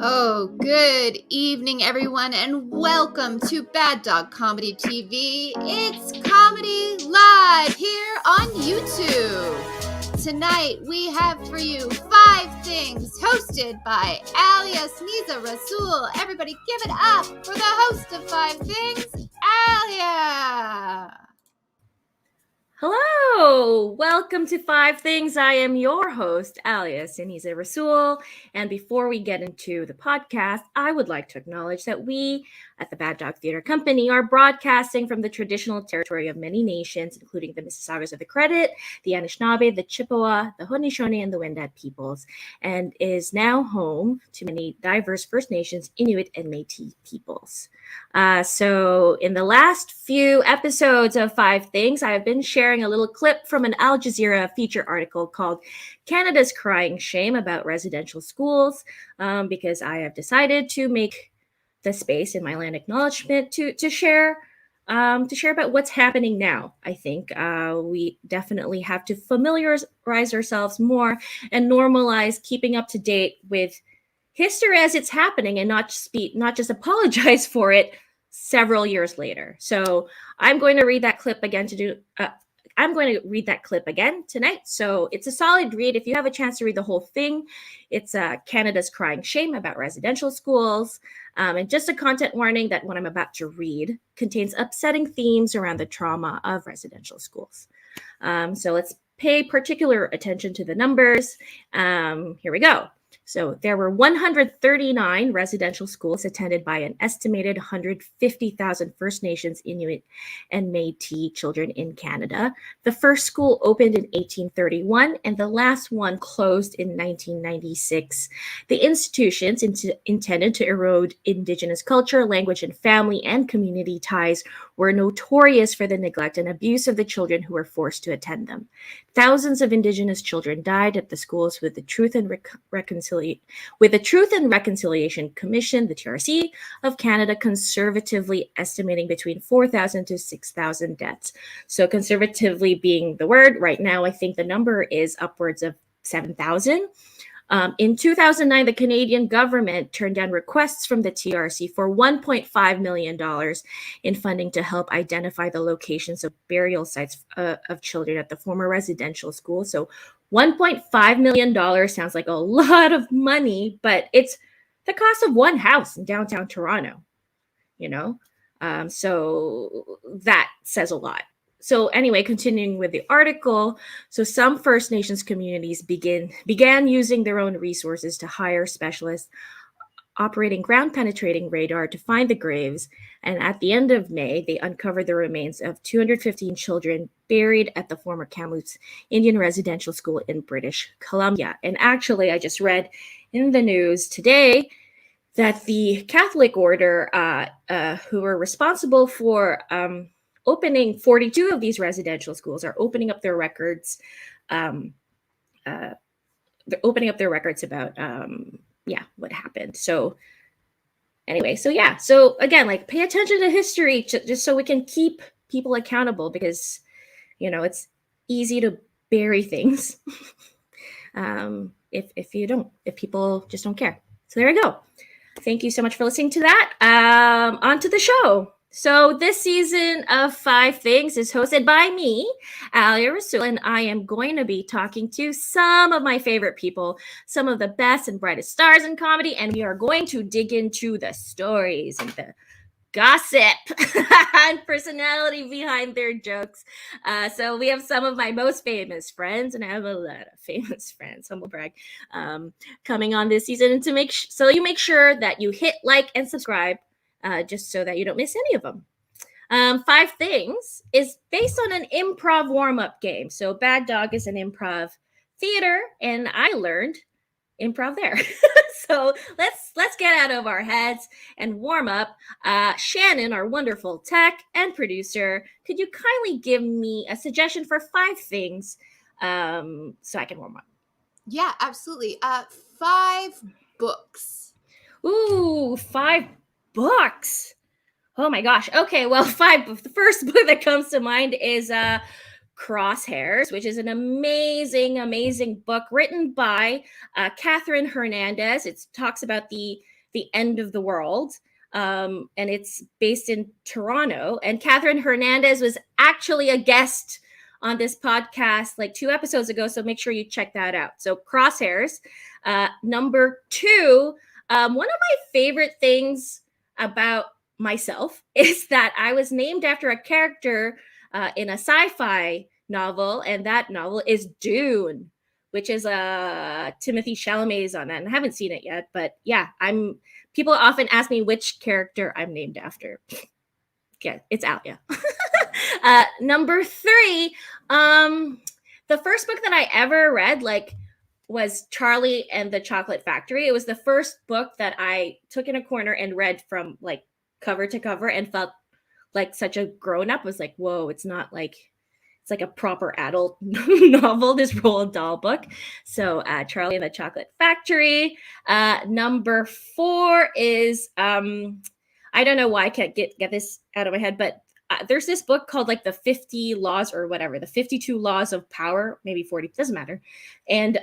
Oh, good evening, everyone, and welcome to Bad Dog Comedy TV. It's Comedy Live here on YouTube. Tonight, we have for you 5 Things, hosted by Alia Ceniza Rasul. Everybody give it up for the host of 5 Things, Alia. Hello, welcome to 5 Things. I am your host, Alia Ceniza Rasul. And before we get into the podcast, I would like to acknowledge that we at the Bad Dog Theater Company are broadcasting from the traditional territory of many nations, including the Mississaugas of the Credit, the Anishinaabe, the Chippewa, the Haudenosaunee, and the Wendat peoples, and is now home to many diverse First Nations, Inuit, and Métis peoples. So in the last few episodes of 5 Things, I have been sharing a little clip from an Al Jazeera feature article called Canada's Crying Shame about residential schools, because I have decided to make the space in my land acknowledgement to share about what's happening now. I think we definitely have to familiarize ourselves more and normalize keeping up to date with history as it's happening and not just apologize for it several years later. So I'm going to read that clip again tonight. So it's a solid read. If you have a chance to read the whole thing, it's Canada's Crying Shame about residential schools. And just a content warning that what I'm about to read contains upsetting themes around the trauma of residential schools. So let's pay particular attention to the numbers. Here we go. So there were 139 residential schools attended by an estimated 150,000 First Nations, Inuit, and Métis children in Canada. The first school opened in 1831 and the last one closed in 1996. The institutions intended to erode Indigenous culture, language, and family and community ties were notorious for the neglect and abuse of the children who were forced to attend them. Thousands of Indigenous children died at the schools with the Truth and Reconciliation Commission, the TRC, of Canada conservatively estimating between 4,000 to 6,000 deaths. So conservatively being the word, right now I think the number is upwards of 7,000. In 2009, the Canadian government turned down requests from the TRC for $1.5 million in funding to help identify the locations of burial sites of children at the former residential school. So $1.5 million sounds like a lot of money, but it's the cost of one house in downtown Toronto, so that says a lot. So anyway, continuing with the article, so some First Nations communities began using their own resources to hire specialists operating ground-penetrating radar to find the graves, and at the end of May, they uncovered the remains of 215 children buried at the former Kamloops Indian Residential School in British Columbia. And actually, I just read in the news today that the Catholic order, who were responsible for opening 42 of these residential schools, are opening up their records. They're opening up their records about what happened. So anyway, so again, like, pay attention to history just so we can keep people accountable, because it's easy to bury things if people just don't care. So there we go. Thank you so much for listening to that. On to the show. So this season of 5 Things is hosted by me, Alia Rasul, and I am going to be talking to some of my favorite people, some of the best and brightest stars in comedy, and we are going to dig into the stories and the gossip and personality behind their jokes. So we have some of my most famous friends, and I have a lot of famous friends, humble brag, coming on this season, and so you make sure that you hit like and subscribe, just so that you don't miss any of them. 5 Things is based on an improv warm-up game. So Bad Dog is an improv theater, and I learned improv there. So let's get out of our heads and warm up. Shannon, our wonderful tech and producer, could you kindly give me a suggestion for 5 things so I can warm up? Yeah, absolutely. 5 books. Ooh, 5 books. Oh my gosh. Okay, well, 5. The first book that comes to mind is Crosshairs, which is an amazing book written by Catherine Hernandez. It talks about the the end of the world. And it's based in Toronto. And Catherine Hernandez was actually a guest on this podcast like 2 episodes ago. So make sure you check that out. So Crosshairs. Number 2, one of my favorite things about myself is that I was named after a character in a sci-fi novel, and that novel is Dune, which is Timothée Chalamet's on that. And I haven't seen it yet, but yeah, people often ask me which character I'm named after. Yeah, it's Alia. Number 3, the first book that I ever read was Charley and the Chocolate Factory. It was the first book that I took in a corner and read from cover to cover and felt like such a grown-up. Was like, whoa, it's not like it's like a proper adult novel, this Roald Dahl book. So Charley and the Chocolate Factory. Number 4 is I don't know why I can't get this out of my head, but there's this book called the 50 laws or whatever, the 52 laws of power, maybe 40, doesn't matter. And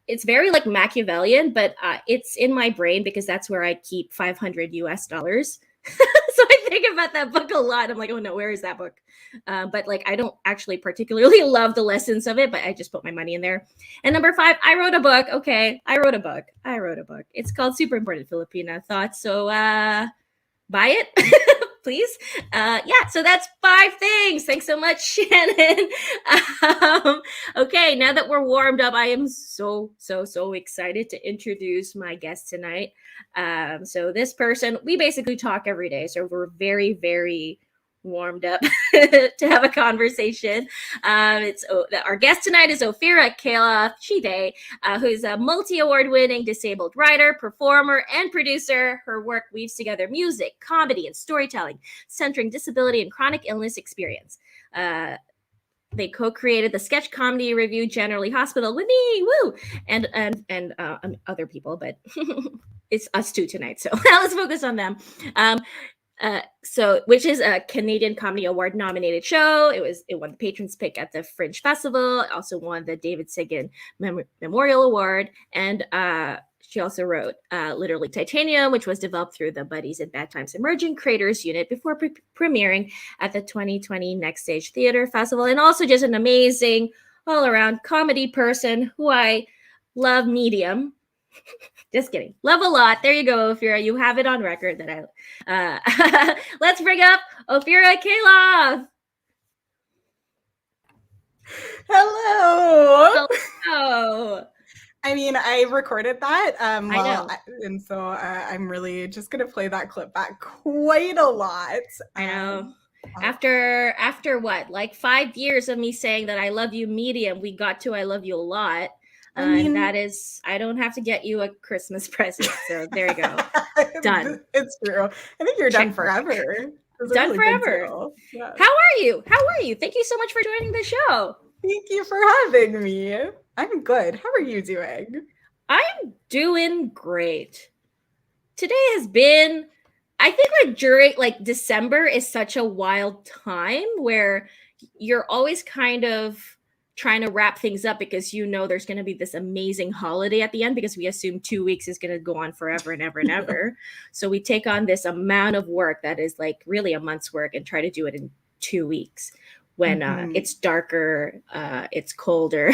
it's very Machiavellian, but it's in my brain because that's where I keep $500 US. So I think about that book a lot. I'm like, oh no, where is that book? But I don't actually particularly love the lessons of it, but I just put my money in there. And number 5, I wrote a book. Okay, I wrote a book. It's called Super Important Filipina Thoughts. So buy it. Please. So that's 5 things. Thanks so much, Shannon. Okay, now that we're warmed up, I am so excited to introduce my guest tonight. So this person, we basically talk every day, so we're very, very warmed up to have a conversation. Our guest tonight is Ophira Calof, who's a multi-award winning disabled writer, performer, and producer. Her work weaves together music, comedy, and storytelling, centering disability and chronic illness experience. They co-created the sketch comedy review Generally Hospital with me, woo, and other people, but it's us 2 tonight, so let's focus on them. Which is a Canadian Comedy Award nominated show. It won the Patrons Pick at the Fringe Festival. It also won the David Sigan Memorial Award. And she also wrote Literally Titanium, which was developed through the Buddies in Bad Times Emerging Creators Unit before premiering at the 2020 Next Stage Theatre Festival. And also just an amazing all-around comedy person who I love medium. Just kidding. Love a lot. There you go, Ophira. You have it on record that I... Let's bring up Ophira Calof. Hello. Hello. I mean, I recorded that. I know. And so I'm really just going to play that clip back quite a lot. I know. After what? 5 years of me saying that I love you medium, we got to I love you a lot. And that is, I don't have to get you a Christmas present. So there you go. Done. It's true. I think you're done forever. Done really forever. Yeah. How are you? Thank you so much for joining the show. Thank you for having me. I'm good. How are you doing? I'm doing great. Today has been, I think during December is such a wild time where you're always kind of trying to wrap things up because there's going to be this amazing holiday at the end because we assume 2 weeks is going to go on forever and ever and ever. So we take on this amount of work that is really a month's work and try to do it in 2 weeks when it's darker, it's colder.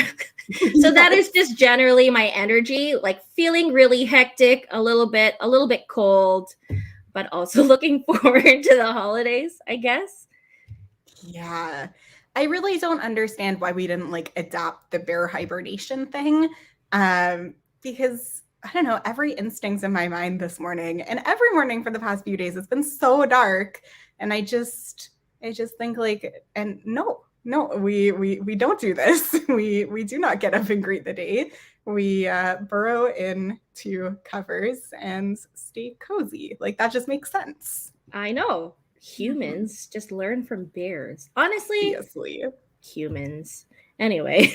So that is just generally my energy, feeling really hectic, a little bit cold, but also looking forward to the holidays, I guess. Yeah. I really don't understand why we didn't adopt the bear hibernation thing. Because I don't know, every instinct's in my mind this morning and every morning for the past few days, it's been so dark. And I just think and no, we don't do this. We do not get up and greet the day. We burrow into covers and stay cozy. That just makes sense. I know. Humans just learn from bears. Honestly, humans. Anyway,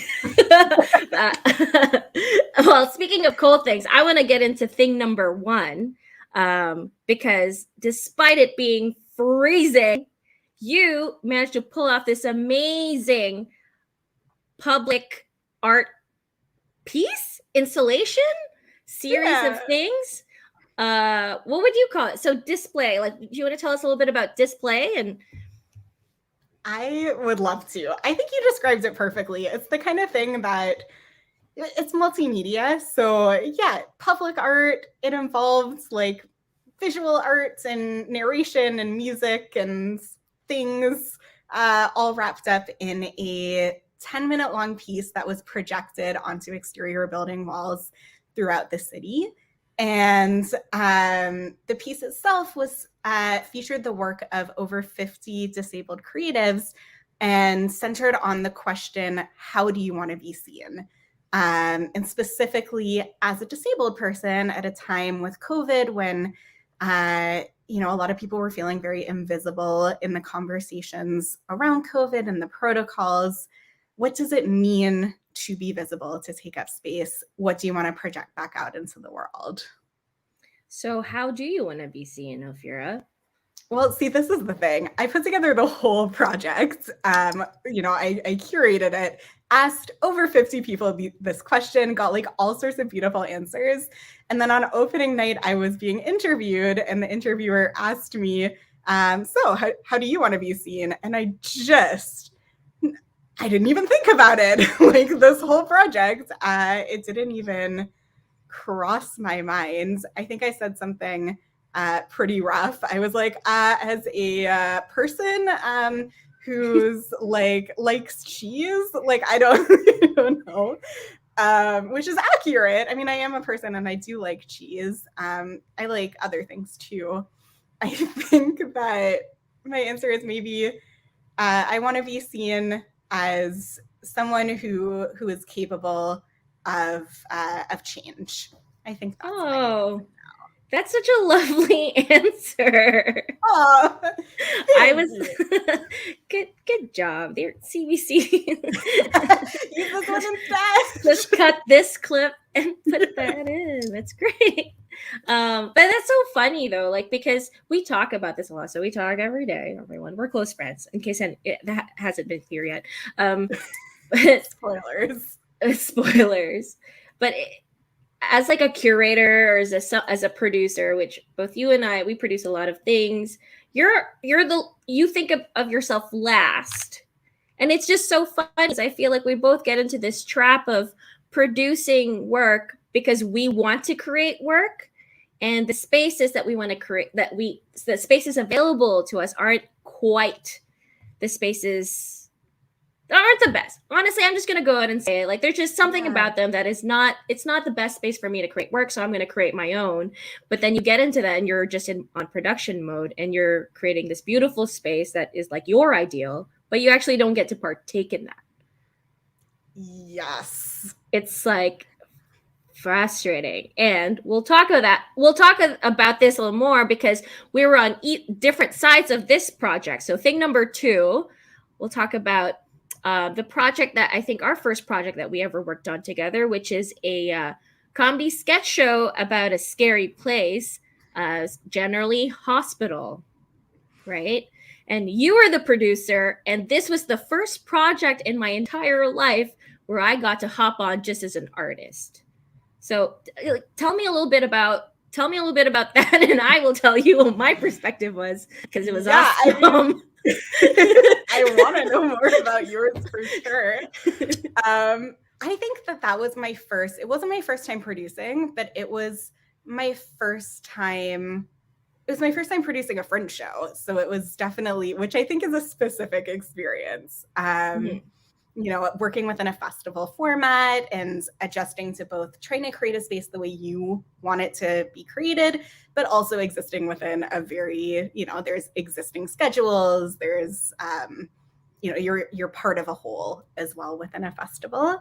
well, speaking of cold things, I want to get into thing number 1 because despite it being freezing, you managed to pull off this amazing public art piece, installation, series of things. what would you call it? So display, like, do you want to tell us a little bit about display? And I would love to. I think you described it perfectly. It's the kind of thing that it's multimedia. So yeah, public art, it involves like visual arts and narration and music and things all wrapped up in a 10-minute long piece that was projected onto exterior building walls throughout the city. And the piece itself was featured the work of over 50 disabled creatives and centered on the question, how do you want to be seen? And specifically as a disabled person at a time with COVID when, a lot of people were feeling very invisible in the conversations around COVID and the protocols. What does it mean to be visible, to take up space? What do you want to project back out into the world? so how do you want to be seen, Ophira? Well, see, this is the thing. I put together the whole project. I curated it, asked over 50 people this question, got like all sorts of beautiful answers. And then on opening night, I was being interviewed and the interviewer asked me, so how do you want to be seen? And I didn't even think about it. Like this whole project, it didn't even cross my mind. I think I said something pretty rough. I was like, as a person who's like likes cheese, like I don't know, which is accurate. I mean, I am a person and I do like cheese. I like other things too. I think that my answer is maybe I want to be seen as someone who is capable of change. I think that's that's such a lovely answer. Oh, I was good job there, CBC. Use this one instead. Just cut this clip and put that in. That's great. But that's so funny though, like because we talk about this a lot. So we talk every day, everyone. We're close friends. In case that hasn't been clear yet. But spoilers. But as like a curator or as a producer, which both you and I, we produce a lot of things. You think of yourself last, and it's just so fun because I feel like we both get into this trap of producing work because we want to create work, and the spaces that we want to create, the spaces available to us aren't quite the spaces. Aren't the best. Honestly, I'm just going to go ahead and say it. Like, there's just something about them that it's not the best space for me to create work, so I'm going to create my own. But then you get into that and you're just on production mode and you're creating this beautiful space that is like your ideal, but you actually don't get to partake in that. Yes. It's like frustrating. And we'll talk about that. We'll talk about this a little more because we were on different sides of this project. So thing number 2, we'll talk about the project that I think our first project that we ever worked on together, which is a comedy sketch show about a scary place, generally hospital, right? And you were the producer, and this was the first project in my entire life where I got to hop on just as an artist. So tell me a little bit about that, and I will tell you what my perspective was because it was awesome. I want to know more about yours for sure. I think that was my first. It wasn't my first time producing, but it was my first time. It was my first time producing a Fringe show, so it was definitely, which I think is a specific experience. Working within a festival format and adjusting to both trying to create a space the way you want it to be created, but also existing within a very, there's existing schedules, there's, you're part of a whole as well within a festival.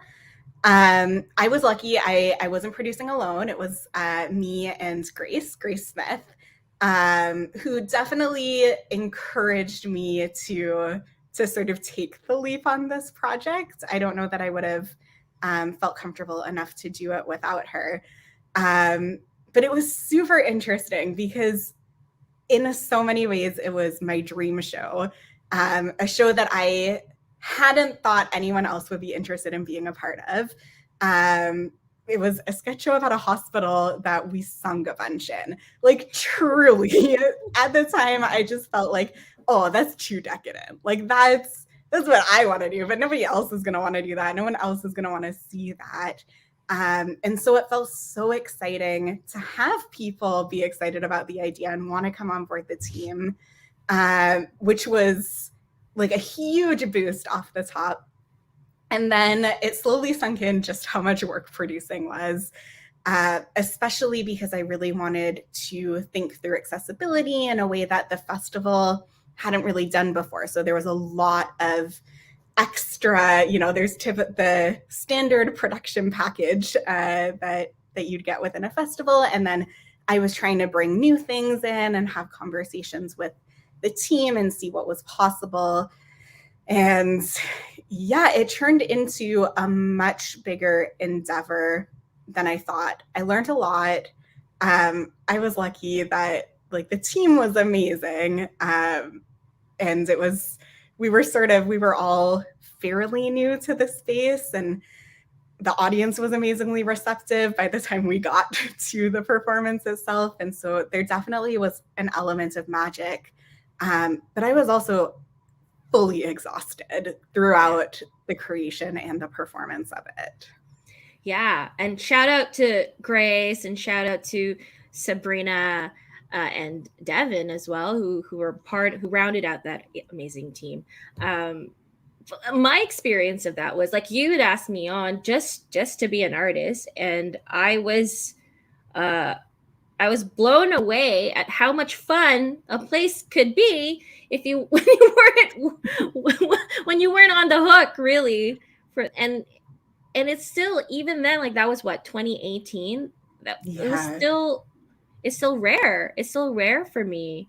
I was lucky. I wasn't producing alone. It was me and Grace Smith, who definitely encouraged me to sort of take the leap on this project. I don't know that I would have felt comfortable enough to do it without her. But it was super interesting because in so many ways, it was my dream show, a show that I hadn't thought anyone else would be interested in being a part of. it was a sketch show about a hospital that we sung a bunch in. Like, truly, at the time, I just felt like, oh, that's too decadent. Like, that's what I want to do, but nobody else is going to want to do that. No one else is going to want to see that. And so it felt so exciting to have people be excited about the idea and want to come on board the team, which was like a huge boost off the top. And then it slowly sunk in just how much work producing was, especially because I really wanted to think through accessibility in a way that the festival hadn't really done before. So there was a lot of extra, there's the standard production package that you'd get within a festival. And then I was trying to bring new things in and have conversations with the team and see what was possible. And yeah, it turned into a much bigger endeavor than I thought. I learned a lot. I was lucky that like the team was amazing. And we were all fairly new to the space, and the audience was amazingly receptive by the time we got to the performance itself. And so there definitely was an element of magic. But I was also fully exhausted throughout the creation and the performance of it. Yeah. And shout out to Grace and shout out to Sabrina and Devin as well, who rounded out that amazing team. My experience of that was like you had asked me on just to be an artist, and I was blown away at how much fun a place could be when you weren't on the hook really and it's still, even then, like that was what, 2018. It's still rare. It's still rare for me.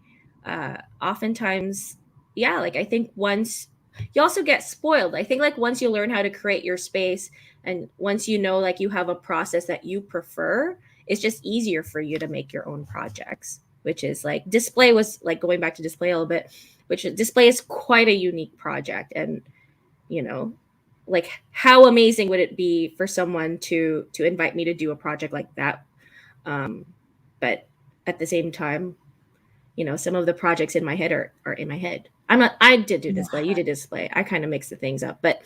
Oftentimes, yeah, like I think once you also get spoiled. I think like once you learn how to create your space and once you know like you have a process that you prefer, it's just easier for you to make your own projects, which is like display was like going back to display a little bit, which display is quite a unique project. And, like how amazing would it be for someone to invite me to do a project like that? But at the same time, some of the projects in my head are in my head. I did do display. You did display. I kind of mix the things up, but,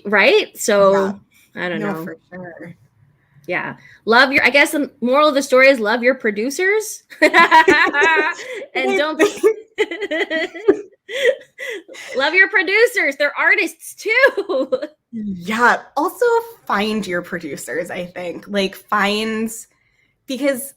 right. So yeah. I don't know. For sure. Yeah. I guess the moral of the story is love your producers and don't be love your producers. They're artists too. Yeah. Also find your producers, I think. Because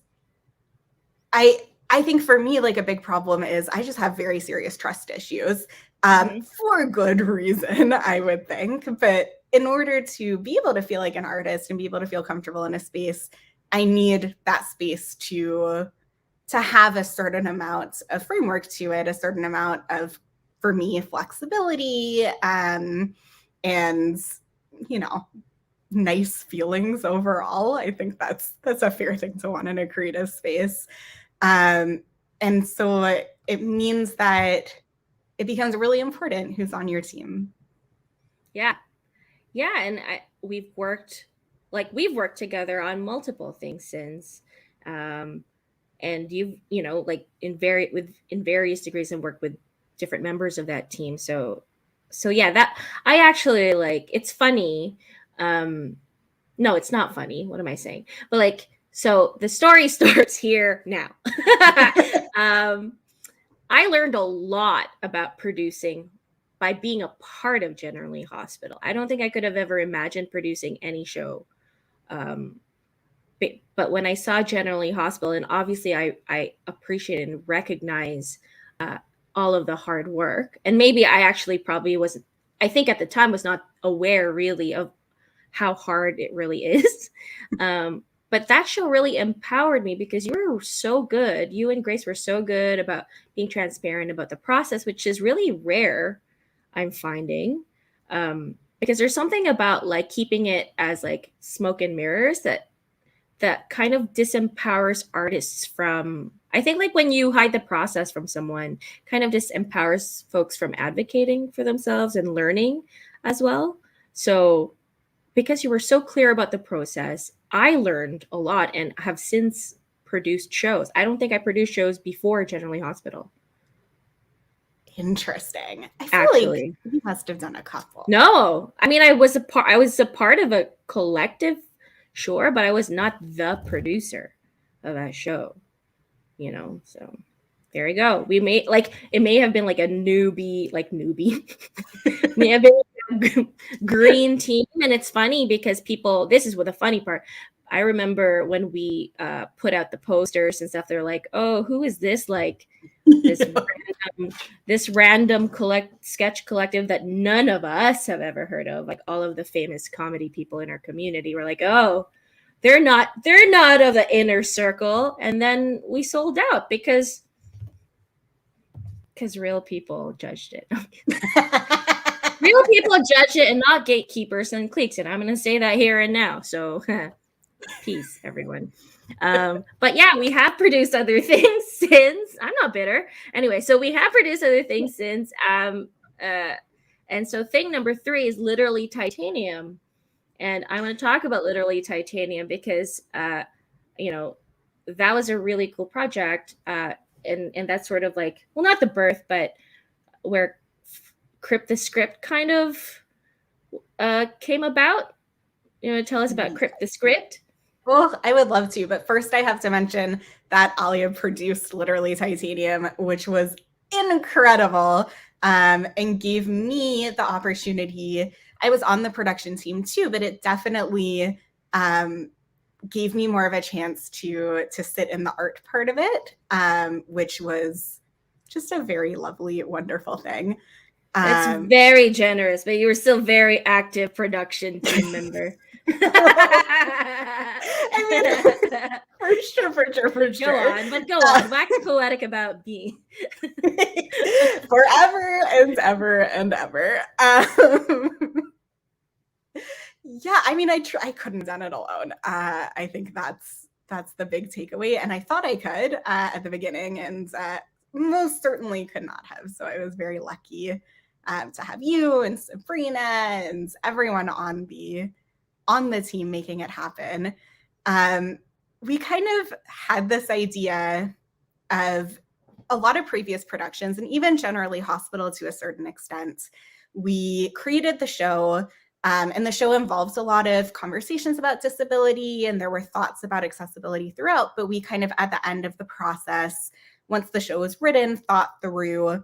I think for me, like a big problem is I just have very serious trust issues for good reason, I would think. But in order to be able to feel like an artist and be able to feel comfortable in a space, I need that space to have a certain amount of framework to it, a certain amount of, for me, flexibility and, nice feelings overall. I think that's a fair thing to want in a creative space. And so it means that it becomes really important who's on your team. Yeah. Yeah. And we've worked together on multiple things since, and you've, like in various degrees and worked with different members of that team. So yeah, that I actually like, it's funny. No, it's not funny. What am I saying? But like, so the story starts here now. I learned a lot about producing by being a part of Generally Hospital. I don't think I could have ever imagined producing any show. But when I saw Generally Hospital, and obviously I appreciate and recognize all of the hard work. And maybe I actually probably wasn't, I think at the time was not aware really of how hard it really is. But that show really empowered me because you were so good. You and Grace were so good about being transparent about the process, which is really rare, I'm finding. Because there's something about like keeping it as like smoke and mirrors that kind of disempowers artists from, I think like when you hide the process from someone, kind of disempowers folks from advocating for themselves and learning as well. So because you were so clear about the process, I learned a lot and have since produced shows. I don't think I produced shows before Generally Hospital. Interesting. I feel Actually, like you must have done a couple. no, I mean, I was a part of a collective, sure, but I was not the producer of that show, you know. So there you go. We may it may have been like a newbie, may have been a green team, and it's funny because people. This is what the funny part. I remember when we put out the posters and stuff. They're like, "Oh, who is this? Like this random sketch collective that none of us have ever heard of." Like all of the famous comedy people in our community were like, "Oh, they're not of the inner circle." And then we sold out because real people judged it. Real people judge it and not gatekeepers and cliques. And I'm going to say that here and now. So peace, everyone. But yeah, we have produced other things since. I'm not bitter. Anyway, so we have produced other things since. And so thing number 3 is Literally Titanium. And I want to talk about Literally Titanium because, you know, that was a really cool project. And that's sort of like, well, not the birth, but where Crypt the Script kind of came about. You know, tell us about Crypt the Script. Well, I would love to, but first I have to mention that Alia produced Literally Titanium, which was incredible, and gave me the opportunity. I was on the production team too, but it definitely gave me more of a chance to sit in the art part of it, which was just a very lovely, wonderful thing. That's very generous, but you were still very active production team member. I mean, for sure. Go on. Wax poetic about me. Forever and ever and ever. Yeah, I mean, I couldn't have done it alone. I think that's the big takeaway, and I thought I could at the beginning, and most certainly could not have. So I was very lucky to have you and Sabrina and everyone on the team making it happen. We kind of had this idea of a lot of previous productions, and even Generally Hospital to a certain extent. We created the show, and the show involves a lot of conversations about disability, and there were thoughts about accessibility throughout, but we kind of, at the end of the process, once the show was written, thought through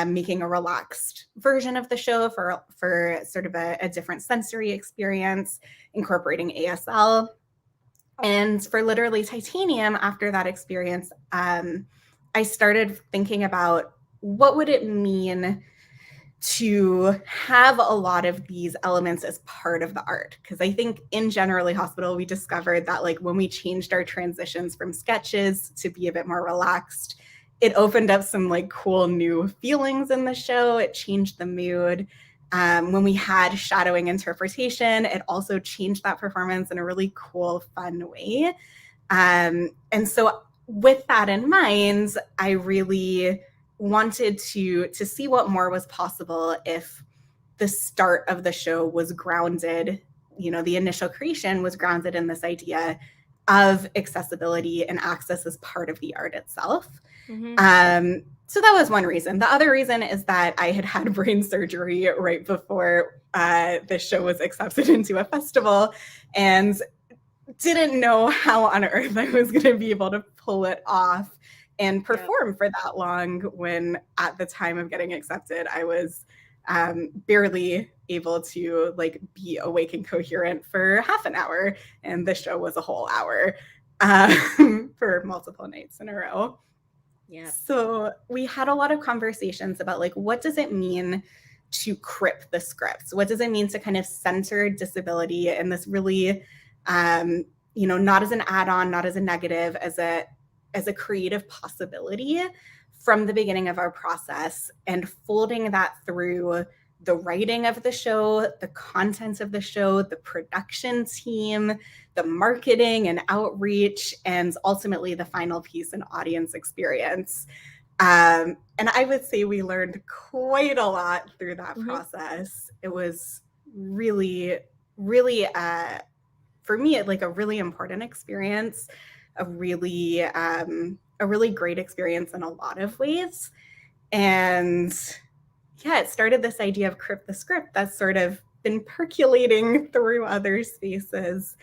making a relaxed version of the show for sort of a different sensory experience, incorporating ASL. And for Literally Titanium, after that experience, I started thinking about what would it mean to have a lot of these elements as part of the art. Because I think in Generally Hospital, we discovered that like when we changed our transitions from sketches to be a bit more relaxed, it opened up some like cool new feelings in the show. It changed the mood. When we had shadowing interpretation, it also changed that performance in a really cool, fun way. And so with that in mind, I really wanted to see what more was possible if the start of the show was grounded, you know, the initial creation was grounded in this idea of accessibility and access as part of the art itself. Mm-hmm. So that was one reason. The other reason is that I had brain surgery right before the show was accepted into a festival, and didn't know how on earth I was going to be able to pull it off and perform for that long, when at the time of getting accepted, I was barely able to like be awake and coherent for half an hour, and the show was a whole hour for multiple nights in a row. Yeah. So we had a lot of conversations about like, what does it mean to crypt the scripts? What does it mean to kind of center disability in this really, you know, not as an add-on, not as a negative, as a creative possibility from the beginning of our process, and folding that through the writing of the show, the content of the show, the production team, the marketing and outreach, and ultimately the final piece, an audience experience. And I would say we learned quite a lot through that process. It was really really, for me, like a really important experience, a really great experience in a lot of ways. And yeah, it started this idea of Crypt the Script that's sort of been percolating through other spaces,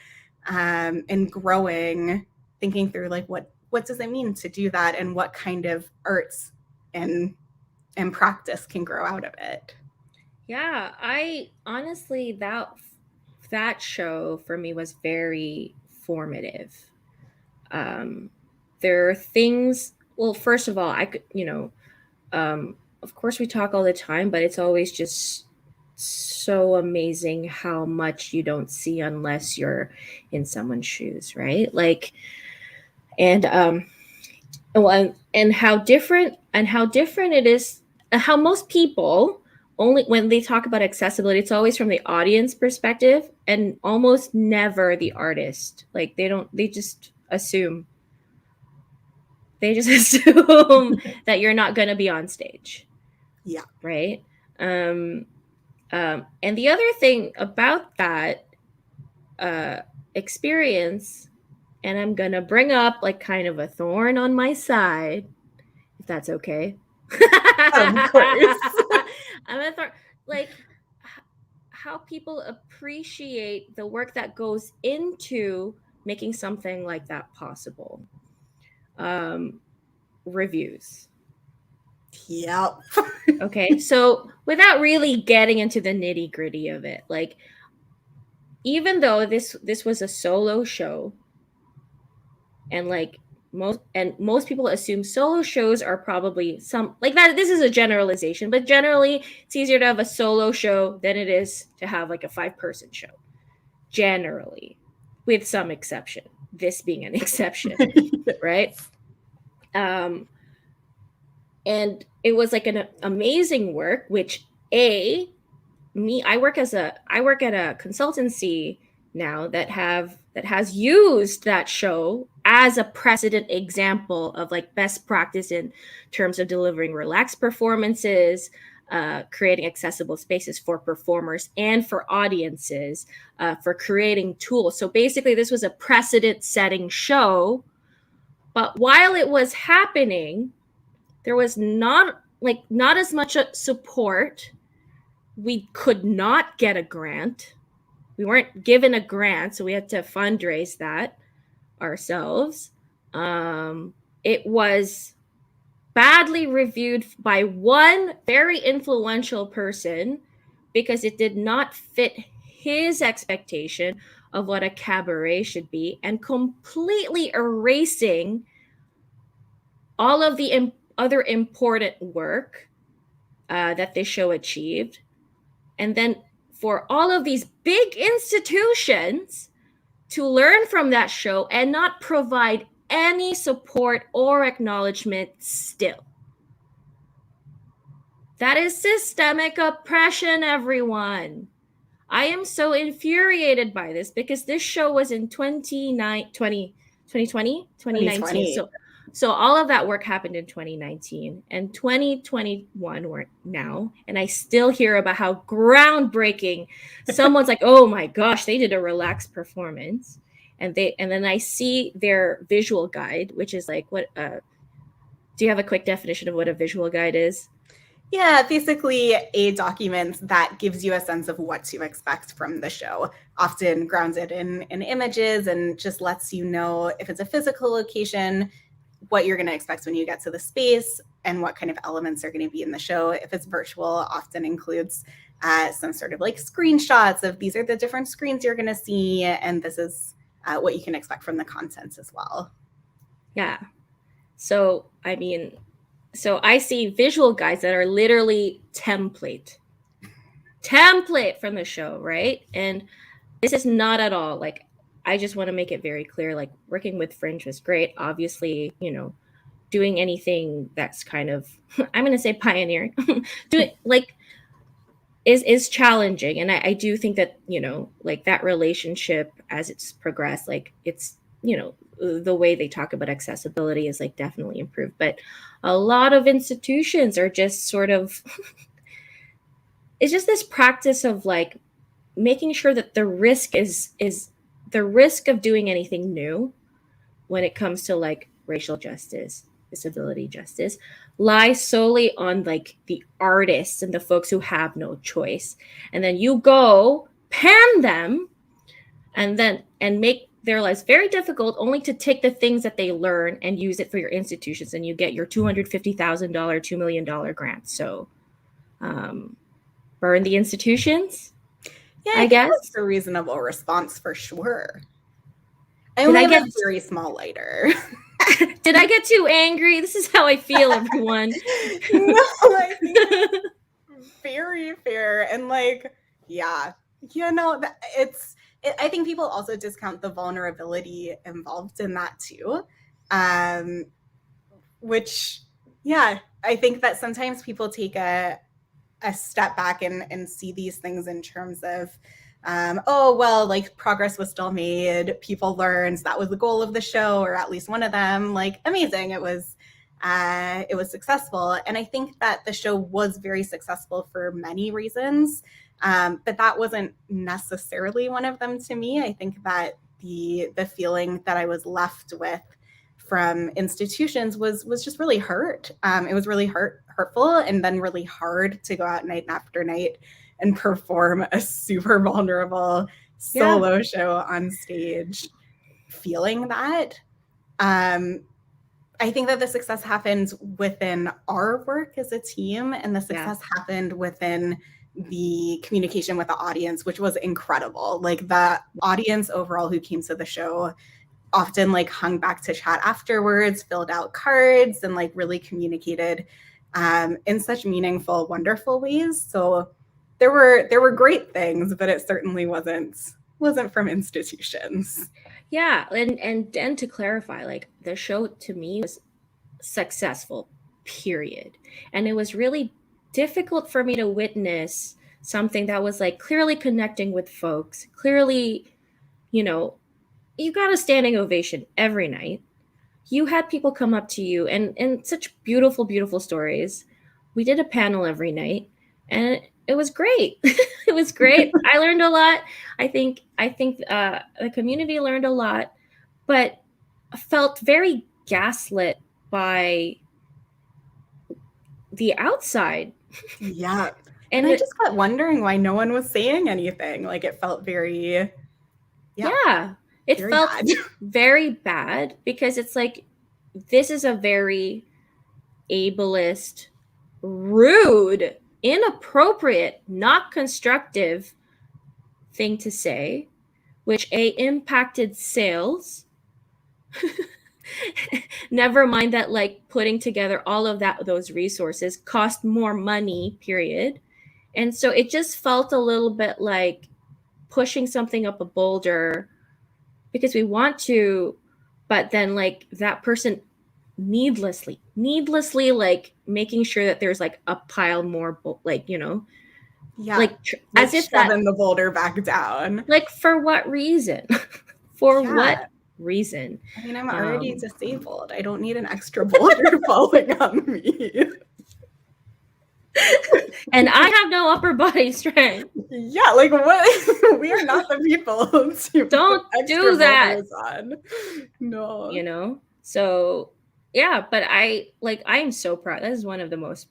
and growing, thinking through like what does it mean to do that, and what kind of arts and practice can grow out of it. Yeah, I honestly that show for me was very formative. There are things. Well, first of all, I could, of course we talk all the time, but it's always just so amazing how much you don't see unless you're in someone's shoes, right? Like, and and how different it is, how most people only when they talk about accessibility, it's always from the audience perspective and almost never the artist. Like they just assume that you're not going to be on stage. Yeah. Right. And the other thing about that experience, and I'm going to bring up like kind of a thorn on my side, if that's okay. Of course. I'm a thorn, like how people appreciate the work that goes into making something like that possible. Reviews. Yep. Okay, so without really getting into the nitty gritty of it, like even though this was a solo show, and like most people assume solo shows are probably some like that. This is a generalization, but generally it's easier to have a solo show than it is to have like a 5-person show. Generally, with some exception, this being an exception, right? And it was like an amazing work, which I work at a consultancy now that has used that show as a precedent example of like best practice in terms of delivering relaxed performances, creating accessible spaces for performers and for audiences, for creating tools. So basically this was a precedent setting show, but while it was happening, there was not as much support. We could not get a grant. We weren't given a grant, so we had to fundraise that ourselves. It was badly reviewed by one very influential person because it did not fit his expectation of what a cabaret should be, and completely erasing all of the other important work that this show achieved. And then for all of these big institutions to learn from that show and not provide any support or acknowledgement still. That is systemic oppression, everyone. I am so infuriated by this because this show was in 2019. So all of that work happened in 2019 and 2021 we're now. And I still hear about how groundbreaking someone's like, oh my gosh, they did a relaxed performance. And then I see their visual guide, which is like, what, do you have a quick definition of what a visual guide is? Yeah, basically a document that gives you a sense of what to expect from the show, often grounded in images, and just lets you know if it's a physical location, what you're going to expect when you get to the space, and what kind of elements are going to be in the show. If it's virtual, often includes some sort of like screenshots of these are the different screens you're going to see, and this is what you can expect from the contents as well. Yeah. So, I mean, so I see visual guides that are literally template from the show, right? And this is not at all like, I just want to make it very clear, like working with Fringe was great. Obviously, doing anything that's kind of, I'm going to say pioneering, doing like is challenging. And I do think that, like that relationship as it's progressed, like it's, the way they talk about accessibility is like definitely improved. But a lot of institutions are just sort of, it's just this practice of like making sure that the risk is the risk of doing anything new when it comes to like racial justice, disability justice, lies solely on like the artists and the folks who have no choice. And then you go pan them and make their lives very difficult, only to take the things that they learn and use it for your institutions, and you get your $250,000, $2 million grant. So burn the institutions. Yeah, I guess that's a reasonable response for sure. I only have a very small lighter. Did I get too angry? This is how I feel, everyone. No, I think it's very fair. And like, yeah, you know, I think people also discount the vulnerability involved in that too. Which, yeah, I think that sometimes people take a step back and see these things in terms of, oh, well, like progress was still made. People learned, that was the goal of the show, or at least one of them. Like, amazing. It was successful. And I think that the show was very successful for many reasons. But that wasn't necessarily one of them to me. I think that the feeling that I was left with from institutions was just really hurt. It was really hurtful, and then really hard to go out night after night and perform a super vulnerable solo show on stage, feeling that. I think that the success happened within our work as a team, and the success happened within the communication with the audience, which was incredible. Like, the audience overall who came to the show often like hung back to chat afterwards, filled out cards, and like really communicated in such meaningful, wonderful ways. So there were great things, but it certainly wasn't from institutions. Yeah, and to clarify, like, the show to me was successful, period. And it was really difficult for me to witness something that was like clearly connecting with folks, clearly, you know, you got a standing ovation every night. You had people come up to you and such beautiful, beautiful stories. We did a panel every night, and it was great. It was great. I learned a lot. I think the community learned a lot, but felt very gaslit by the outside. Yeah. And I just kept wondering why no one was saying anything. Like, it felt very, it felt bad. Very bad, because it's like, this is a very ableist, rude, inappropriate, not constructive thing to say, which impacted sales. Never mind that, like, putting together all of those resources cost more money, period. And so it just felt a little bit like pushing something up a boulder because we want to, but then like that person needlessly like making sure that there's like a pile more, like, you know, like as if shoving the boulder back down. Like, for what reason? For what reason? I mean, I'm already disabled. I don't need an extra boulder falling on me. And I have no upper body strength. Yeah, like, what? We are not the people to don't do that. On. No, you know. So yeah, but I'm so proud. That is one of the most.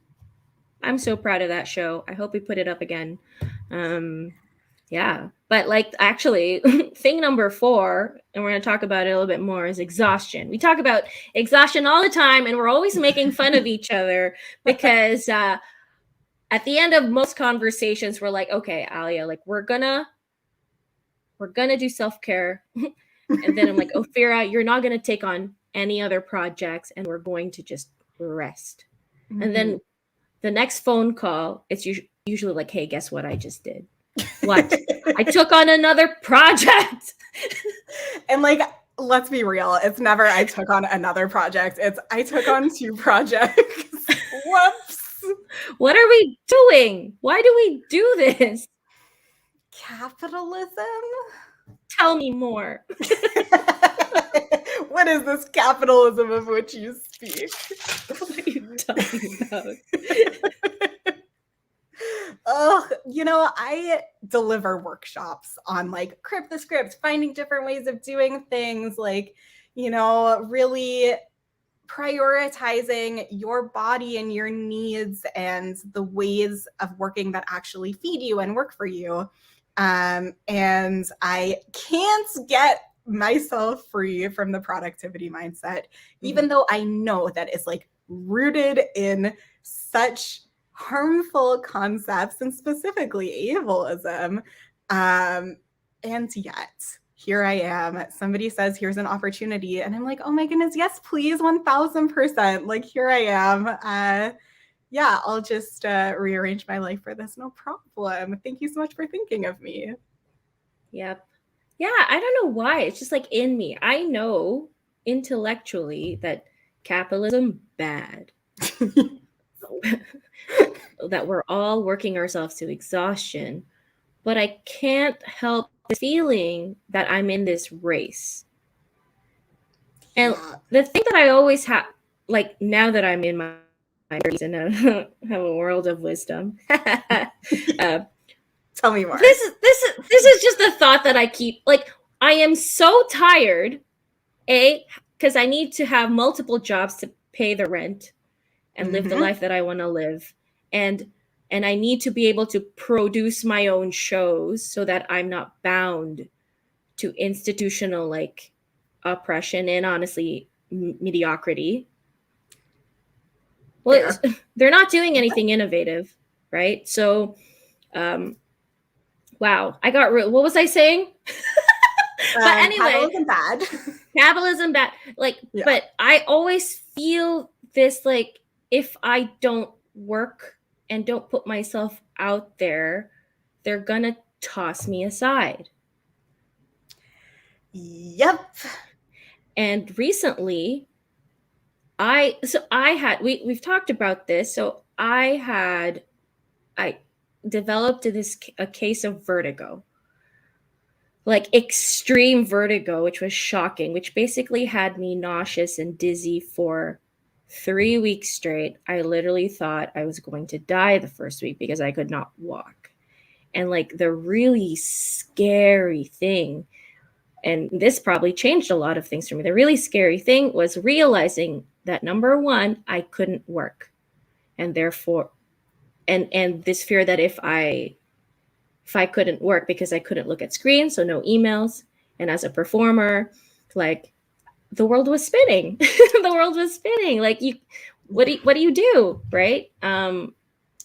I'm so proud of that show. I hope we put it up again. Yeah, but like, actually, thing number 4, and we're going to talk about it a little bit more, is exhaustion. We talk about exhaustion all the time, and we're always making fun of each other because at the end of most conversations, we're like, okay, Alia, like, we're gonna do self-care. And then I'm like, Ophira, you're not gonna take on any other projects, and we're going to just rest. Mm-hmm. And then the next phone call, it's usually like, hey, guess what I just did? What? I took on another project. And like, let's be real, it's never I took on another project. It's I took on 2 projects. Whoops. What are we doing? Why do we do this? Capitalism? Tell me more. What is this capitalism of which you speak? What are you talking about? Oh, you know, I deliver workshops on like crypt the script, finding different ways of doing things, like, you know, really prioritizing your body and your needs and the ways of working that actually feed you and work for you. And I can't get myself free from the productivity mindset, even though I know that it's like rooted in such harmful concepts and specifically ableism. And yet, here I am. Somebody says, here's an opportunity. And I'm like, oh my goodness, yes, please, 1000%. Like, here I am. Yeah, I'll just rearrange my life for this. No problem. Thank you so much for thinking of me. Yep. Yeah, I don't know why. It's just like in me. I know intellectually that capitalism bad. That we're all working ourselves to exhaustion. But I can't help the feeling that I'm in this race. And the thing that I always have, like now that I'm in my 30s and have a world of wisdom, tell me more. This is just the thought that I keep. Like, I am so tired, because I need to have multiple jobs to pay the rent and live the life that I want to live, and I need to be able to produce my own shows so that I'm not bound to institutional like oppression and honestly mediocrity. Well, they're not doing anything innovative, right? So, wow, I got what was I saying? But anyway, capitalism bad. Like, but I always feel this, like, if I don't work and don't put myself out there, they're gonna toss me aside. Yep. And recently, we've talked about this. So I developed a case of vertigo, like extreme vertigo, which was shocking, which basically had me nauseous and dizzy for 3 weeks straight. I literally thought I was going to die the first week because I could not walk. And like the really scary thing, and this probably changed a lot of things for me. The really scary thing was realizing that, number one, I couldn't work. And therefore, and this fear that if I couldn't work because I couldn't look at screens, so no emails, and as a performer, like the world was spinning. The world was spinning. Like, what do you do, right? And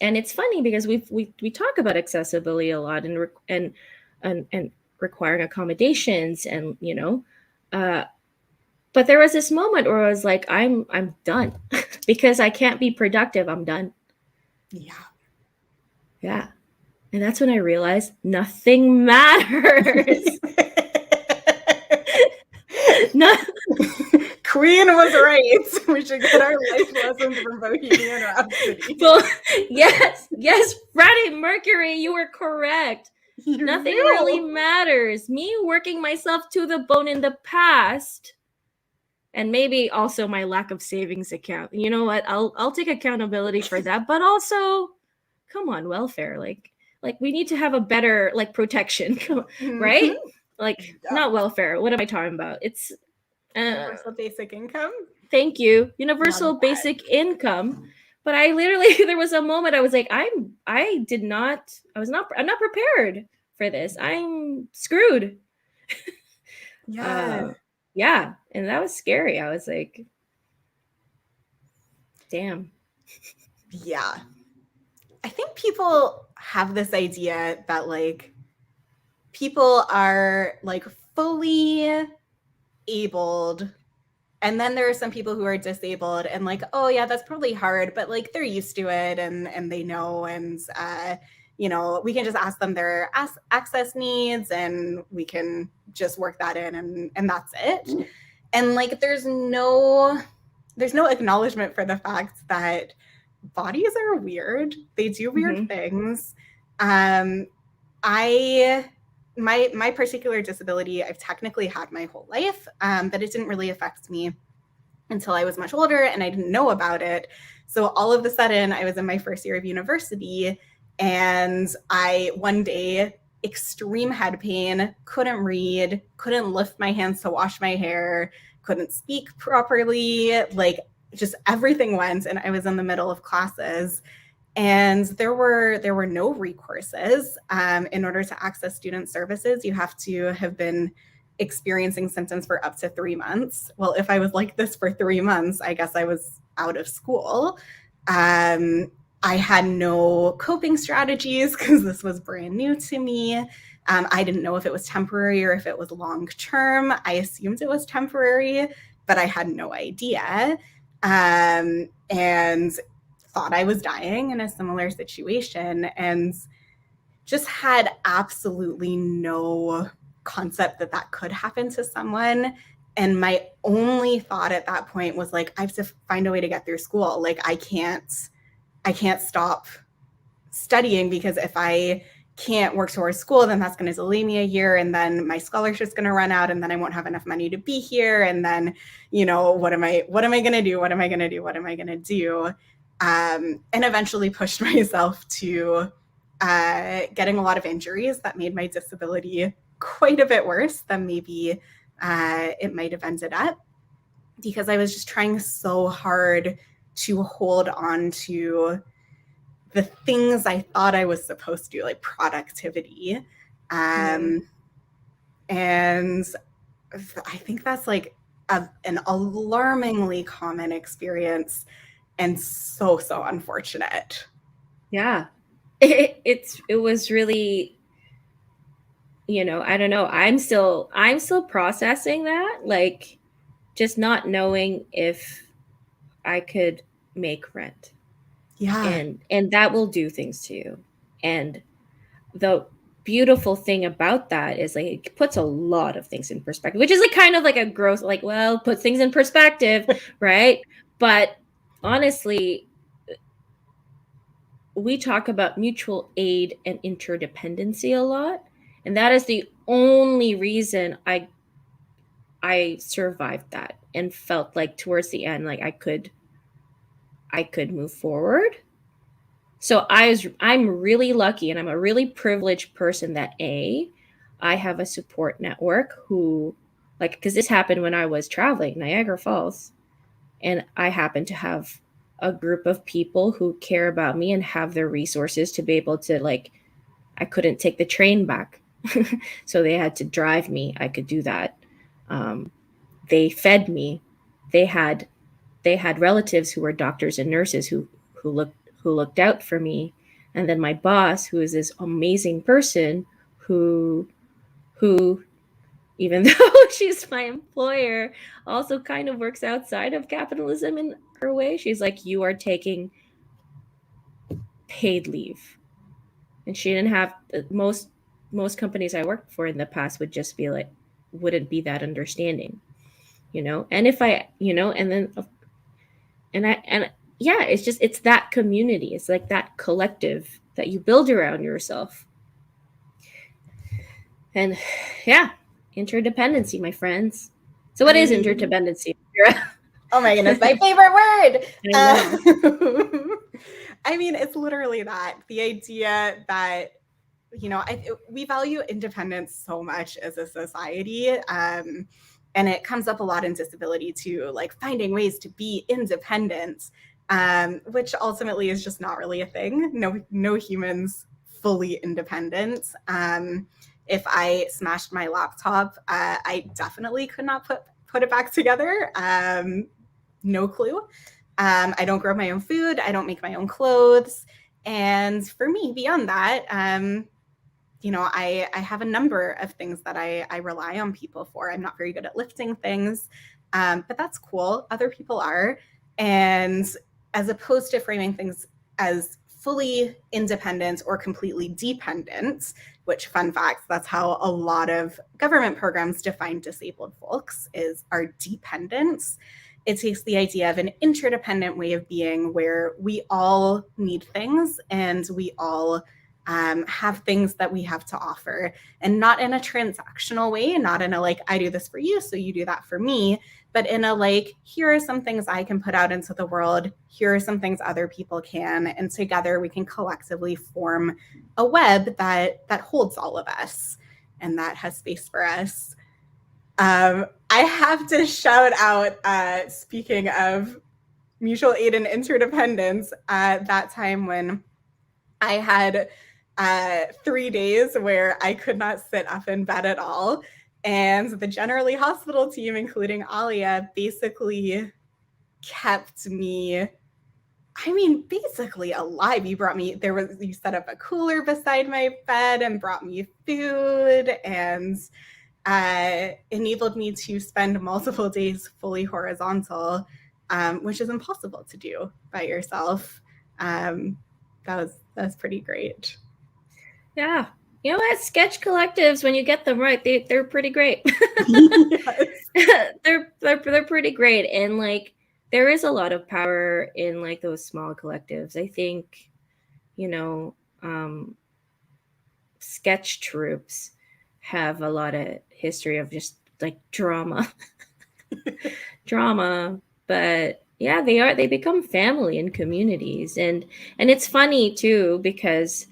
it's funny because we talk about accessibility a lot and requiring accommodations, and but there was this moment where I was like, I'm done because I can't be productive. I'm done. Yeah. And that's when I realized nothing matters. No. Queen was right. We should get our life lessons from Bohemian Rhapsody. Well, yes, Freddie Mercury, you were correct. Nothing really matters. Me working myself to the bone in the past, and maybe also my lack of savings account. You know what? I'll take accountability for that. But also, come on, welfare. Like we need to have a better like protection, right? Like not welfare. What am I talking about? It's universal basic income. Thank you, universal basic income. But I literally, there was a moment I was like, I'm not prepared for this. I'm screwed. Yeah. And that was scary. I was like, damn. Yeah. I think people have this idea that like people are like fully abled, and then there are some people who are disabled and like, oh yeah, that's probably hard, but like they're used to it and they know, and we can just ask them their access needs and we can just work that in and that's it. And like there's no acknowledgement for the fact that bodies are weird. They do weird things. My particular disability, I've technically had my whole life, but it didn't really affect me until I was much older and I didn't know about it. So all of a sudden I was in my first year of university and I one day extreme head pain, couldn't read, couldn't lift my hands to wash my hair, couldn't speak properly, like just everything went, and I was in the middle of classes. And there were no recourses. In order to access student services, you have to have been experiencing symptoms for up to 3 months. Well, if I was like this for 3 months, I guess I was out of school. I had no coping strategies because this was brand new to me. I didn't know if it was temporary or if it was long term. I assumed it was temporary, but I had no idea. And thought I was dying in a similar situation, and just had absolutely no concept that that could happen to someone. And my only thought at that point was like, I have to find a way to get through school. Like I can't stop studying, because if I can't work towards school, then that's going to delay me a year, and then my scholarship's going to run out, and then I won't have enough money to be here. And then, you know, what am I going to do? What am I going to do? What am I going to do? And eventually pushed myself to getting a lot of injuries that made my disability quite a bit worse than maybe it might have ended up, because I was just trying so hard to hold on to the things I thought I was supposed to do, like productivity. And I think that's like an alarmingly common experience, and so unfortunate. Yeah. It was really, you know, I don't know. I'm still processing that, like just not knowing if I could make rent. Yeah. And that will do things to you. And the beautiful thing about that is like it puts a lot of things in perspective, which is like kind of like a gross, like, well, put things in perspective, right? But honestly, we talk about mutual aid and interdependency a lot. And that is the only reason I survived that and felt like towards the end, like I could move forward. So I'm really lucky, and I'm a really privileged person that I have a support network who, like, because this happened when I was traveling Niagara Falls, and I happen to have a group of people who care about me and have their resources to be able to, like, I couldn't take the train back. So they had to drive me. I could do that. They fed me. They had relatives who were doctors and nurses who looked out for me. And then my boss, who is this amazing person who even though she's my employer, also kind of works outside of capitalism in her way. She's like, you are taking paid leave. And she didn't have, most companies I worked for in the past would just be like, wouldn't be that understanding, you know? And if I, you know, and yeah, it's that community. It's like that collective that you build around yourself. And yeah, interdependency, my friends. So what is interdependency? Oh my goodness, my favorite word. I mean, it's literally that. The idea that, you know, we value independence so much as a society. And it comes up a lot in disability too, like finding ways to be independent, which ultimately is just not really a thing. No human's fully independent. If I smashed my laptop, I definitely could not put it back together. No clue. I don't grow my own food. I don't make my own clothes. And for me, beyond that, you know, I have a number of things that I rely on people for. I'm not very good at lifting things, but that's cool. Other people are. And as opposed to framing things as fully independent or completely dependent, which, fun fact, that's how a lot of government programs define disabled folks, are dependents. It takes the idea of an interdependent way of being where we all need things and we all have things that we have to offer, and not in a transactional way, not in a like, I do this for you, so you do that for me, but in a like, here are some things I can put out into the world, here are some things other people can, and together we can collectively form a web that holds all of us and that has space for us. I have to shout out, speaking of mutual aid and interdependence, that time when I had 3 days where I could not sit up in bed at all. And the Generally Hospital team, including Alia, basically kept me, basically alive. You set up a cooler beside my bed and brought me food and enabled me to spend multiple days fully horizontal, which is impossible to do by yourself. That was pretty great. Yeah. You know what? Sketch collectives, when you get them right, they're pretty great. They're pretty great. And like, there is a lot of power in like those small collectives. I think, sketch troupes have a lot of history of just like drama. But yeah, they become family and communities. And it's funny too, because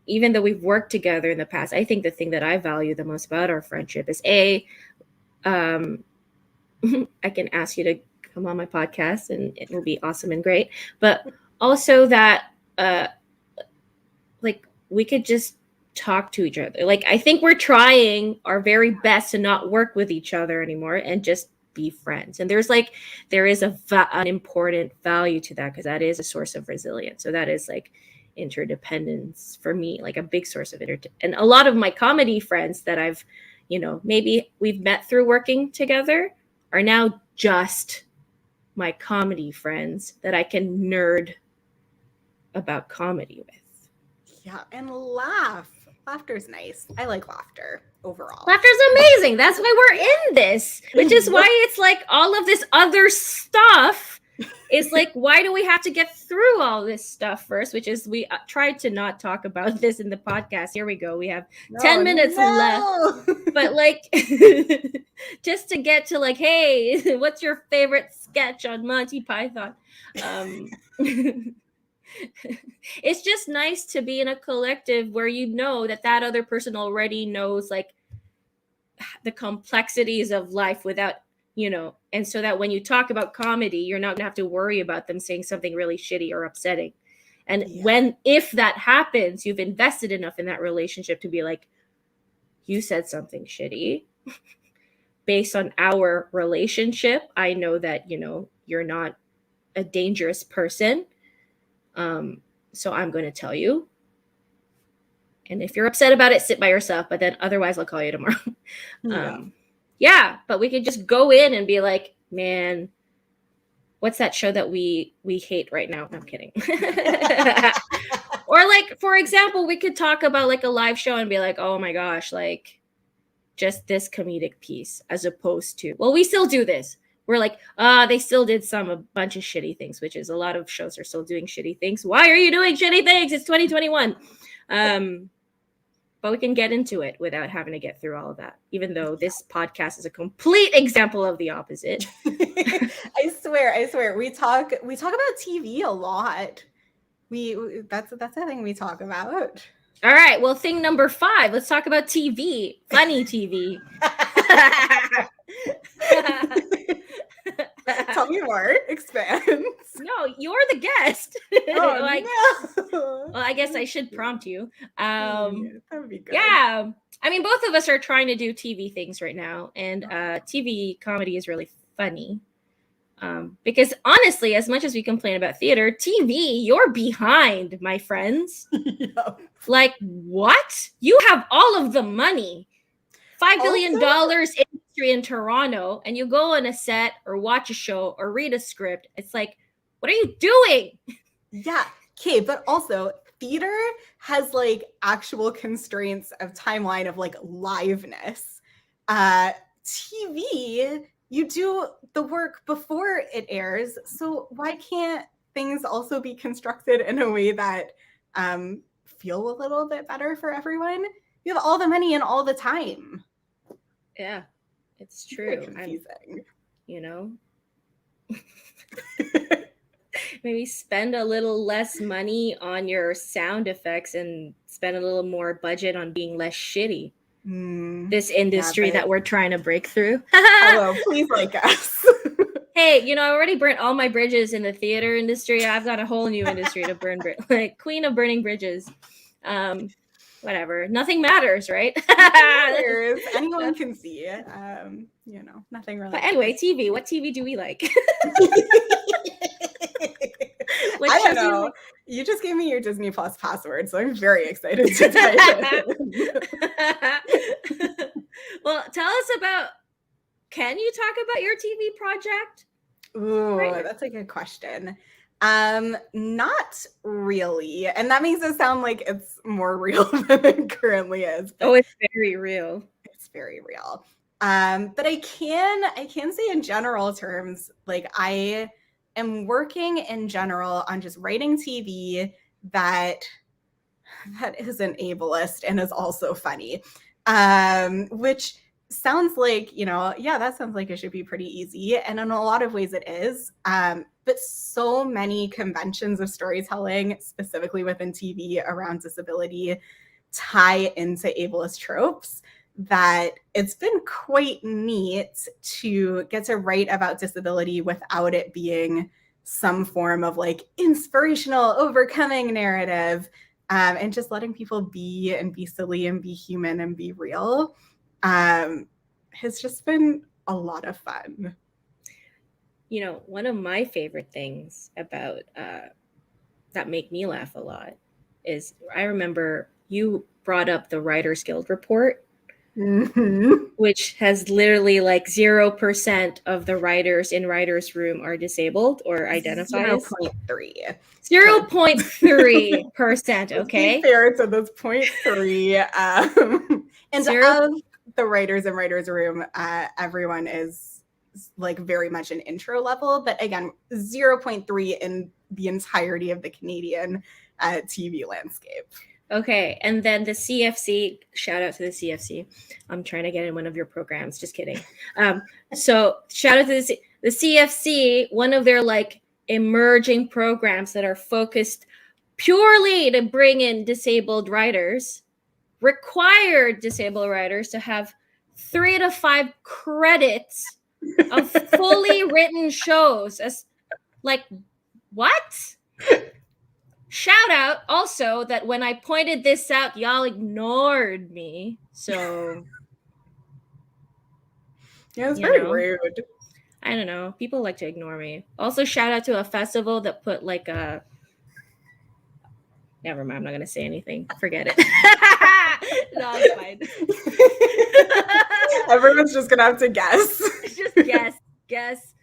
even though we've worked together in the past, I think the thing that I value the most about our friendship is I can ask you to come on my podcast and it will be awesome and great. But also that like we could just talk to each other. Like, I think we're trying our very best to not work with each other anymore and just be friends. And there is an important value to that, because that is a source of resilience. So that is like interdependence for me, like a big source of and a lot of my comedy friends that I've, maybe we've met through working together are now just my comedy friends that I can nerd about comedy with. Yeah, and laugh. Laughter's nice. I like laughter overall. Laughter's amazing. That's why we're in this, which is why it's like all of this other stuff is like, why do we have to get through all this stuff first? Which is, we tried to not talk about this in the podcast. Here we go. We have 10 minutes left. But like, just to get to like, hey, what's your favorite sketch on Monty Python? It's just nice to be in a collective where that other person already knows like the complexities of life without, and so that when you talk about comedy, you're not gonna have to worry about them saying something really shitty or upsetting. And if that happens, you've invested enough in that relationship to be like, you said something shitty. Based on our relationship, I know that, you're not a dangerous person. So I'm going to tell you. And if you're upset about it, sit by yourself. But then otherwise, I'll call you tomorrow. But we could just go in and be like, man, what's that show that we hate right now? No, I'm kidding. Or like, for example, we could talk about like a live show and be like, oh my gosh, like just this comedic piece, as opposed to, well, we still do this. We're like, they still did a bunch of shitty things, which is a lot of shows are still doing shitty things. Why are you doing shitty things? It's 2021. But we can get into it without having to get through all of that, even though this podcast is a complete example of the opposite. I swear. We talk about TV a lot. That's a thing we talk about. All right. Well, thing number 5, let's talk about TV. Funny TV. Tell me more. Expand. No, you're the guest. No. Well, I guess I should prompt you. That would be good. Yeah. I mean, both of us are trying to do TV things right now, and TV comedy is really funny. Because honestly, as much as we complain about theater, TV, you're behind, my friends. Yep. Like, what? You have all of the money. $5 billion industry in Toronto, and you go on a set or watch a show or read a script. It's like, what are you doing? Yeah. Okay, but also theater has like actual constraints of timeline of like liveness. TV, you do the work before it airs. So why can't things also be constructed in a way that feel a little bit better for everyone. You have all the money and all the time. Yeah, it's true. Very confusing. You know, maybe spend a little less money on your sound effects and spend a little more budget on being less shitty. This industry that we're trying to break through. Hello, please like us. Hey, you know, I already burnt all my bridges in the theater industry. I've got a whole new industry to burn, like queen of burning bridges. Whatever. Nothing matters, right? Anyone can see. You know, nothing really. But anyway, TV. What TV do we like? I don't know. You just gave me your Disney Plus password, so I'm very excited to dive in. Well, tell us about. Can you talk about your TV project? Ooh, that's a good question. Not really. And that makes it sound like it's more real than it currently is. Oh, it's very real. It's very real. But I can say in general terms, like I am working in general on just writing TV that isn't ableist and is also funny. Which sounds like, you know, yeah, that sounds like it should be pretty easy. And in a lot of ways it is. But so many conventions of storytelling, specifically within TV around disability, tie into ableist tropes that it's been quite neat to get to write about disability without it being some form of like inspirational overcoming narrative, and just letting people be and be silly and be human and be real. Has just been a lot of fun. You know, one of my favorite things about that make me laugh a lot is I remember you brought up the Writers Guild report, which has literally like 0% of the writers in writers' room are disabled or identified 0.3. 0.3%. Okay. Fair to this 0.3. And of the writers in writers' room, everyone is like very much an intro level, but again, 0.3 in the entirety of the Canadian TV landscape. Okay, and then the CFC, shout out to the CFC. I'm trying to get in one of your programs, just kidding. So shout out to the CFC, one of their like emerging programs that are focused purely to bring in disabled writers, required disabled writers to have 3 to 5 credits of fully written shows. As like, what? Shout out also that when I pointed this out, y'all ignored me. So yeah, it's very rude. I don't know. People like to ignore me. Also, shout out to a festival that put like a. Never mind. I'm not gonna say anything. Forget it. No, it's fine. Everyone's just gonna have to guess. Just guess.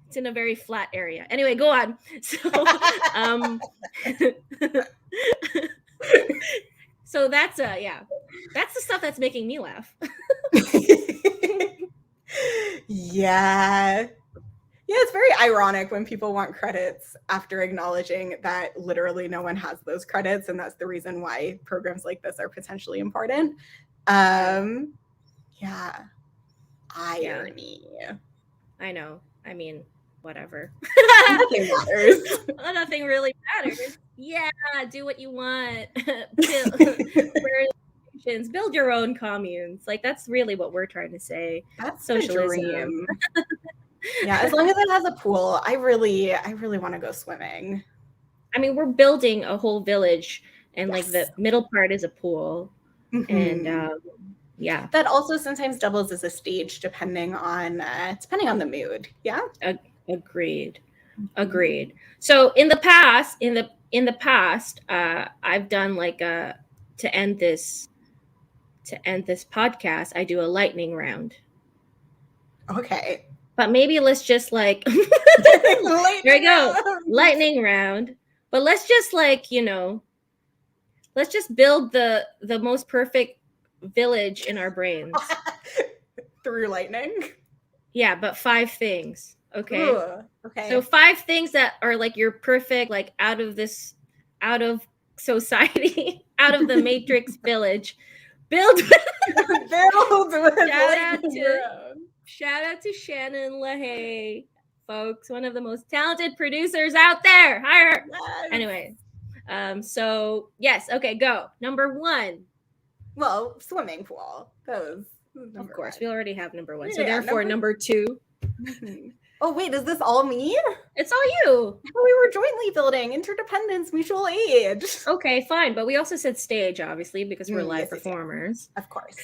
It's in a very flat area. Anyway, go on. So, so that's that's the stuff that's making me laugh. Yeah, it's very ironic when people want credits after acknowledging that literally no one has those credits, and that's the reason why programs like this are potentially important. Irony. I know. I mean, whatever. Nothing matters. Nothing really matters. Yeah, do what you want. Build your own communes. Like, that's really what we're trying to say. That's socialism. Yeah, as long as it has a pool, I really want to go swimming. I mean, we're building a whole village, and like the middle part is a pool, and yeah, that also sometimes doubles as a stage depending on the mood. Yeah, agreed. So in the past, I've done like to end this podcast, I do a lightning round. Okay. But maybe let's just like there we go, lightning round. But let's just like, let's just build the most perfect village in our brains through lightning. Yeah, but 5 things. Okay. Ooh, okay. So 5 things that are like your perfect, like out of society out of the Matrix village. Build with shout out to Shannon Lahaie, folks, one of the most talented producers out there. Hire. Yes. Anyway, so yes, okay, go. Number 1. Well, swimming pool. Of course, 1. we already have number 1. Yeah, So therefore, number 2. Mm-hmm. Oh, wait, is this all me? It's all you. We were jointly building interdependence, mutual aid. Okay, fine. But we also said stage, obviously, because we're live performers. Of course.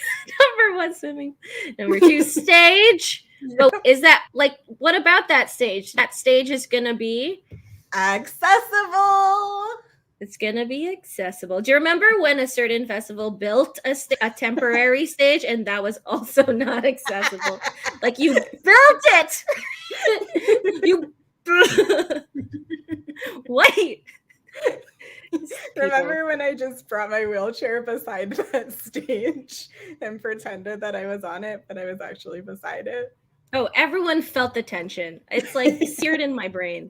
Number 1, swimming. Number 2, stage. But is that, like, what about that stage? That stage is going to be accessible. It's going to be accessible. Do you remember when a certain festival built a temporary stage and that was also not accessible? Like, you built it. You wait. Remember when I just brought my wheelchair beside that stage and pretended that I was on it, but I was actually beside it? Oh, everyone felt the tension. It's like seared in my brain.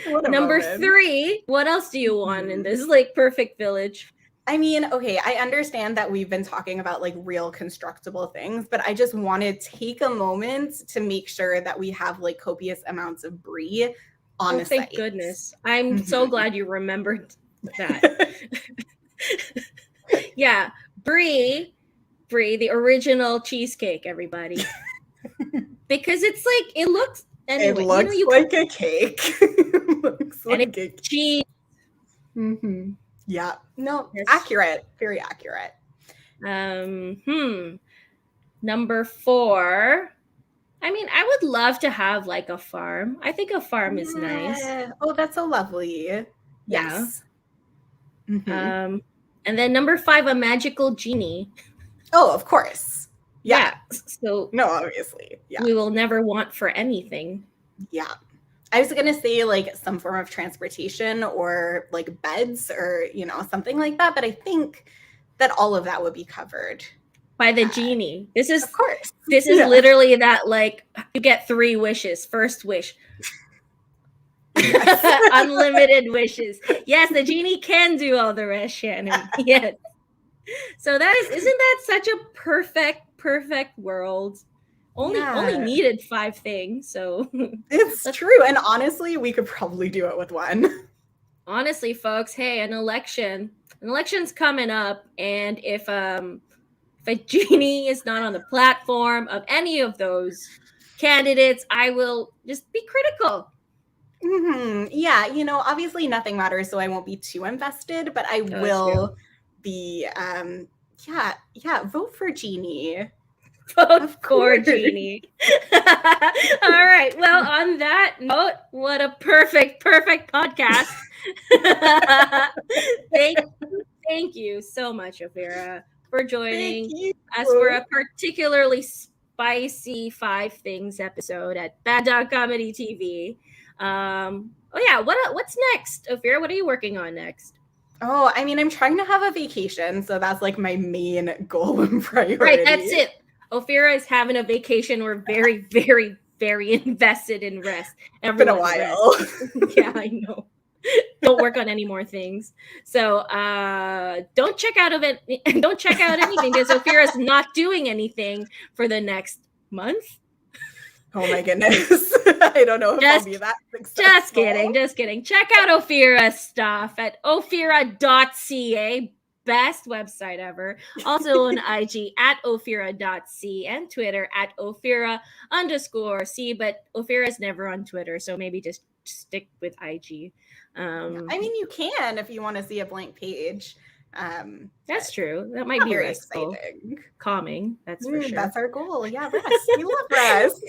Number moment. 3, what else do you want in this like perfect village? I mean, okay, I understand that we've been talking about like real constructible things, but I just want to take a moment to make sure that we have like copious amounts of brie on the site. Thank goodness. I'm so glad you remembered that. Yeah, brie, the original cheesecake, everybody. Because it's like, it looks, anyway, it looks like a cake. It looks like a cheese. Mm-hmm. Yeah. No, yes. Accurate. Very accurate. Number 4. I mean, I would love to have like a farm. I think a farm is nice. Oh, that's so lovely. Yeah. Yes. Mm-hmm. And then number 5, a magical genie. Oh, of course. Yeah. So no, obviously. Yeah. We will never want for anything. Yeah. I was going to say like some form of transportation or like beds or, something like that. But I think that all of that would be covered by the genie. This is, of course, this is literally that, like, you get 3 wishes. First wish. Yes. Unlimited wishes. Yes, the genie can do all the rest, Shannon. Yes. So isn't that such a perfect world? Only needed 5 things, so it's true. And honestly, we could probably do it with 1. Honestly, folks, hey, an election's coming up, and if a genie is not on the platform of any of those candidates, I will just be critical. Mm-hmm. Yeah, obviously nothing matters, so I won't be too invested, but I will be vote for genie. Vote for genie. All right. Well, on that note, what a perfect podcast. Thank you so much, Ophira, for joining us for a particularly spicy 5 Things episode at Bad Dog Comedy TV. What's next, Ophira? What are you working on next? Oh, I mean, I'm trying to have a vacation, so that's like my main goal and priority. Right, that's it. Ophira is having a vacation. We're very, very, very invested in rest. It's been a while. Yeah, I know. Don't work on any more things. So don't check out anything because Ophira's not doing anything for the next month. Oh my goodness. I don't know if I'll be that successful. Just kidding. Check out Ophira's stuff at ophira.ca. Best website ever. Also on IG at ophira.c and Twitter at ophira_c. But Ophira's never on Twitter, so maybe just stick with IG. I mean, you can if you want to see a blank page. That's true. That might be very restful. exciting. Calming. That's for sure. That's our goal. Yeah, rest. We love rest.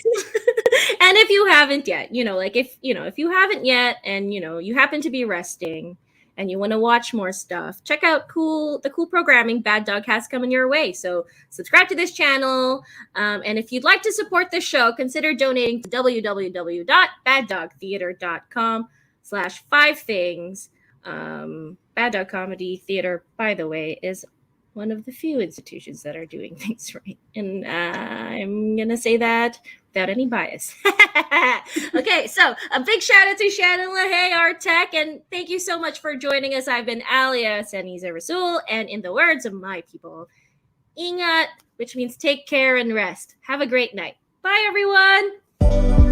And if you haven't yet, if you haven't yet and, you happen to be resting and you want to watch more stuff, check out the cool programming Bad Dog has coming your way. So subscribe to this channel. And if you'd like to support the show, consider donating to www.baddogtheater.com/5things. Bad Dog Comedy Theater, by the way, is one of the few institutions that are doing things right. And I'm going to say that without any bias. Okay, so a big shout out to Shannon, Lahaie, our tech, and thank you so much for joining us. I've been Alia Ceniza Rasul, and in the words of my people, ingat, which means take care and rest. Have a great night. Bye, everyone.